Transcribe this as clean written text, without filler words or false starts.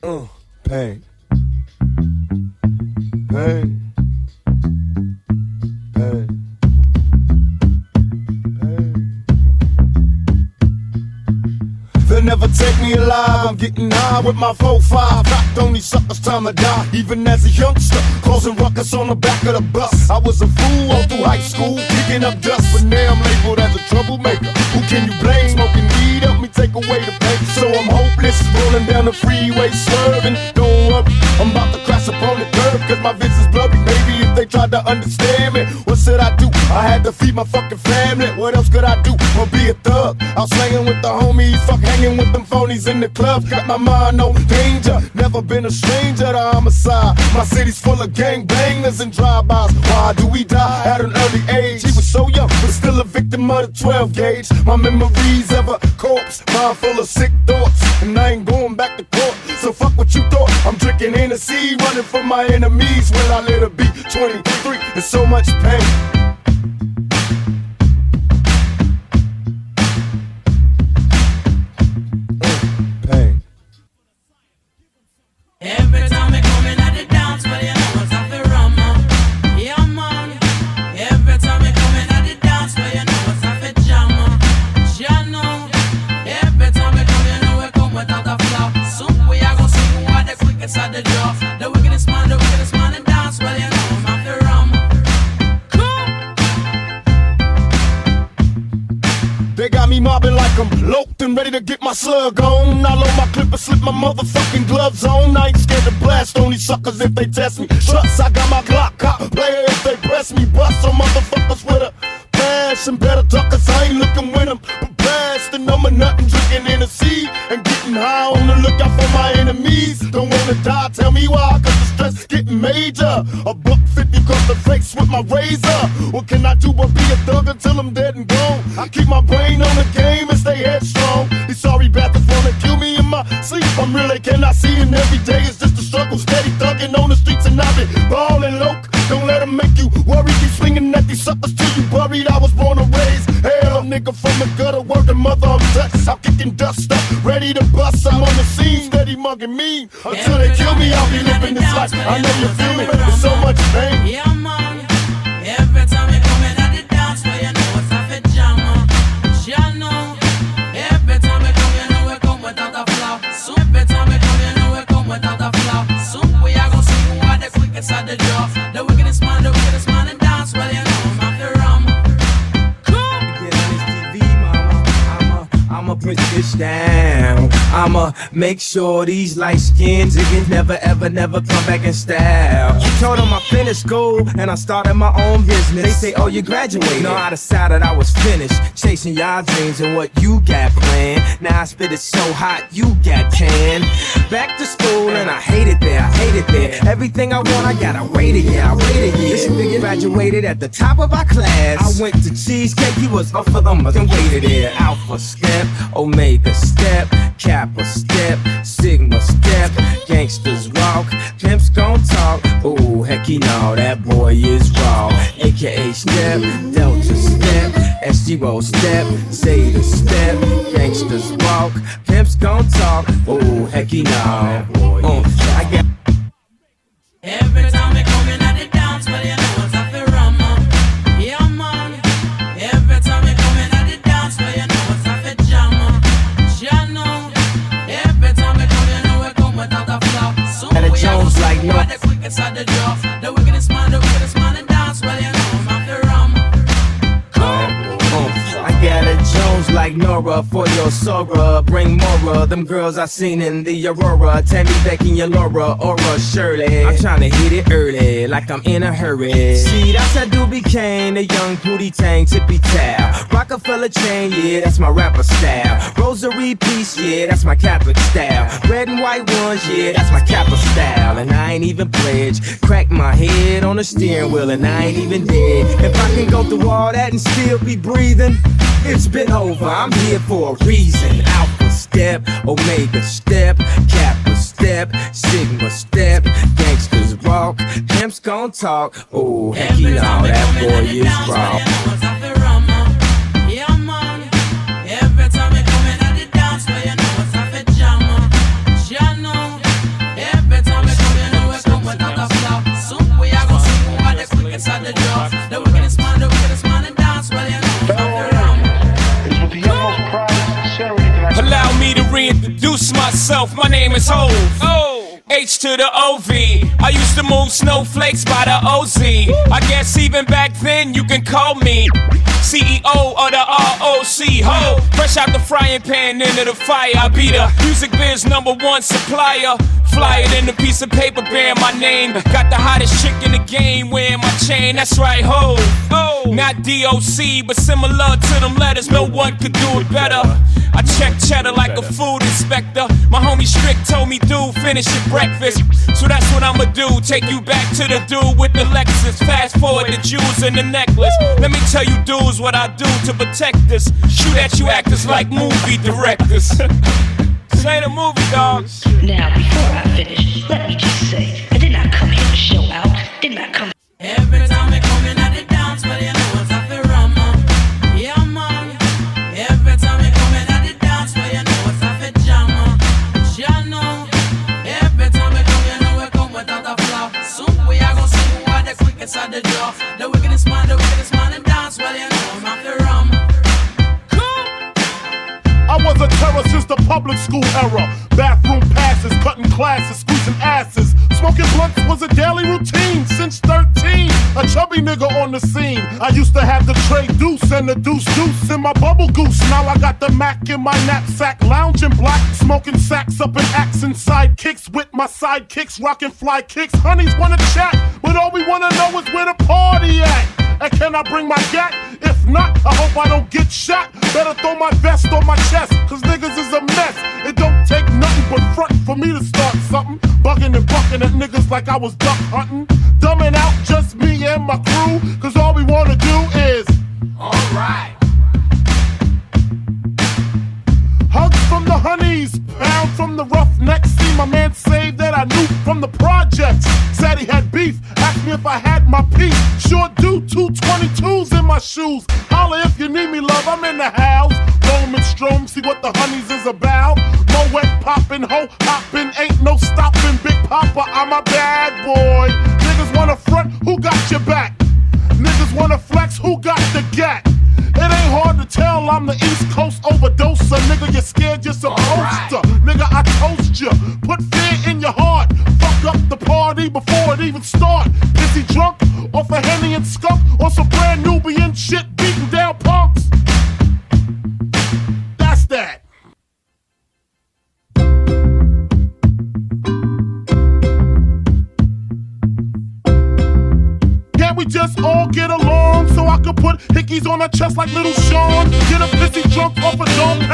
Pain. Pain. Pain. They'll never take me alive. I'm getting high with my 4-5. Cocked on these suckers, time to die. Even as a youngster, causing ruckus on the back of the bus. I was a fool all through high school, kicking up dust, but now I'm labeled as a troublemaker. Who can you blame? Smoking weed help me take away the pain. So I'm hopeless, rolling down the freeway, swerving. Don't worry, I'm about to crash up on the curb, cause my vision's blurry. Maybe if they tried to understand me, what should I do? I had to feed my fucking family. What else could I do? Or be a thug? I was slanging with the homies, fuck hanging with them phonies in the club. Got my mind on danger, never been a stranger to homicide. My city's full of gangbangers and drive-bys. Why do we die at an early age? He was so young, but still a victim of the 12 gauge. My memories of a corpse, mind full of sick thoughts, and I ain't going back to court. So fuck what you thought. I'm drinking Hennessy, running from my enemies. Will I let her be 23? There's so much pain. Every time I come in at the dance, well, you know what's up for rum. Yeah, man. Every time I come in at the dance, well, you know what's up for jam. Jam. Every time I come, you know we come without a flop. Soon we are gonna see who are the quickest at the door. The wickedest man in dance, well, you know I'm after rum. They got me mobbing like I'm loped and ready to get my slug on. I load my clip and slip my motherfucking gloves on. I ain't scared to blast on these suckers if they test me. Trust, I got my Glock, cop player if they press me. Bust some motherfuckers with a passion. Better talk cause I ain't looking with them. But blasting on my nut and drinking Hennessy and getting high on the lookout for my enemies. Don't wanna die, tell me why, cause the stress is getting major. A $1.50 across the face with my razor. What can I do but be a thug until I'm dead and gone? I keep my brain on the game and stay headstrong. These sorry bastards wanna kill me in my sleep. I'm really cannot see, and every day is just a struggle. Steady thugging on the streets and I've been ballin' low. Don't let them make you worry. Keep swinging at these suckers till you buried. I was born and raised hell, nigga from the gutter. Word to mother, I'm touched. I'm kicking dust up, ready to bust. I'm on the scene, steady mugging me. Until they kill me, I'll be living this life. I know you feel me. There's so much pain. Yeah, man. Every time I come in at the dance, well, you know what's up for jam. Jam. Every time I come, you know we come without a flop. So every time I come, you know we come without a flop. Soon we are gonna see who are the quickest at the door. The wickedest man in dance, well, you know I'm after rum. I'ma put this down. I'ma make sure these light skinned niggas never ever never come back in style. You told them I finished school and I started my own business. They say, oh, you graduated. No, I decided I was finished chasing y'all dreams and what you got planned. Now I spit it so hot you got canned. Back to school and I hate it there, I hate it there. Everything I want, I gotta wait a year, I wait a year. This nigga graduated at the top of our class. I went to Cheesecake, he was up for them and waited there. Alpha step, Omega step, Kappa step, Sigma step, gangsters walk, pimps gon' talk. Ooh, heck you know that boy is raw. AKA step, Delta step, SGO step, Zeta step, gangsters walk, pimps gon' talk. Ooh, heck you know. I got. Every time I come in at the dance, well, you know what's up for rum. Yeah, man. Every time I come in at the dance, well, you know what's up for jam. Jam. Every time I come, you know we come without a flop. So And it Jones like no. the quickest at the door. The wickedest man in dance, well, you know I'm after rum. I got a Jones like Nora for your Sora. Bring more them girls I seen in the Aurora. Tammy, Becky, and Laura, Aura, Shirley. I'm tryna hit it early, like I'm in a hurry. See, that's how Doobie Kane, the young booty tang, tippy towel. Rockefeller chain, yeah, that's my rapper style. Rosary piece, yeah, that's my Catholic style. Red and white ones, yeah, that's my Kappa style. And I ain't even pledged. Crack my head on the steering wheel and I ain't even dead. If I can go through all that and still be breathing, it's been over, I'm here for a reason. Alpha step, Omega step, Kappa step, Sigma step, gangsters walk, pimps gon' talk. Oh, heck you know that boy is raw. Yeah, man. Every time I come in at the dance, well, you know what's up for jam. Jam. introduce myself, my name is Hov. H to the O-V. I used to move snowflakes by the O-Z. I guess even back then you can call me CEO of the ROC. Ho, fresh out the frying pan into the fire. I be the music biz #1 supplier. Fly it in a piece of paper bearing my name. Got the hottest chick in the game wearing my chain. That's right, ho. Not DOC, but similar to them letters. No one could do it better. I check cheddar like a food inspector. My homie Strick told me, dude, finish your breakfast. So that's what I'ma do. Take you back to the dude with the Lexus. Fast forward the jewels and the necklace. Let me tell you dudes what I do to protect this. Shoot at you actors like movie directors. This ain't a movie, dogs. Now, before I finish, let me just say, I did not come here to show out. Did not come. Every time I come in at the dance, well, you know what's up for rum. Yeah, man. Every time I come in at the dance, well, you know what's up for jam. Jano. Every time I come, you know we come without a flaw. Soon we are gonna see who are the quickest at the door. The wickedest man in dance, well, you know I'm up for rum. I was a terror since the public school era. Bathroom passes, cutting classes, squeezing asses. Smoking blunts was a daily routine since 13. A chubby nigga on the scene. I used to have the tray deuce and the deuce in my bubble goose. Now I got the Mac in my knapsack, lounging black, smoking sacks up in axe and sidekicks with my sidekicks, rocking fly kicks. Honeys wanna chat, but all we wanna know is where the party at. And can I bring my gat? If not, I hope I don't get shot. Better throw my vest on my chest, cause niggas is a mess. It don't take nothing but front for me to start something. Bugging and bucking at niggas like I was duck hunting. Dumbing out just me and my crew, cause all we wanna do is alright. Hugs from the honeys, pound from the roughnecks. See my man saved that I knew from the projects. Said he had beef, asked me if I had my piece. Sure do, 222s in my shoes. Holla if you need me, love, I'm in the house. Roman Strom, see what the honeys is about. Moet poppin', ho hoppin', ain't no stoppin'. Big Papa, I'm a bad boy. Niggas wanna front, who got your back? Niggas wanna flex, who got the gat? It ain't hard to tell I'm the East Coast overdoser. Nigga, you're scared, you're supposed to. Nigga, I toast you. Put fear in your heart. Fuck up the party before it even start. Is he drunk off a Henny and skunk? Or some brand Nubian shit beating down punks? That's that. Can't we just all get along so I could put hickeys on her chest like little Sean? Get a pissy drunk off a dome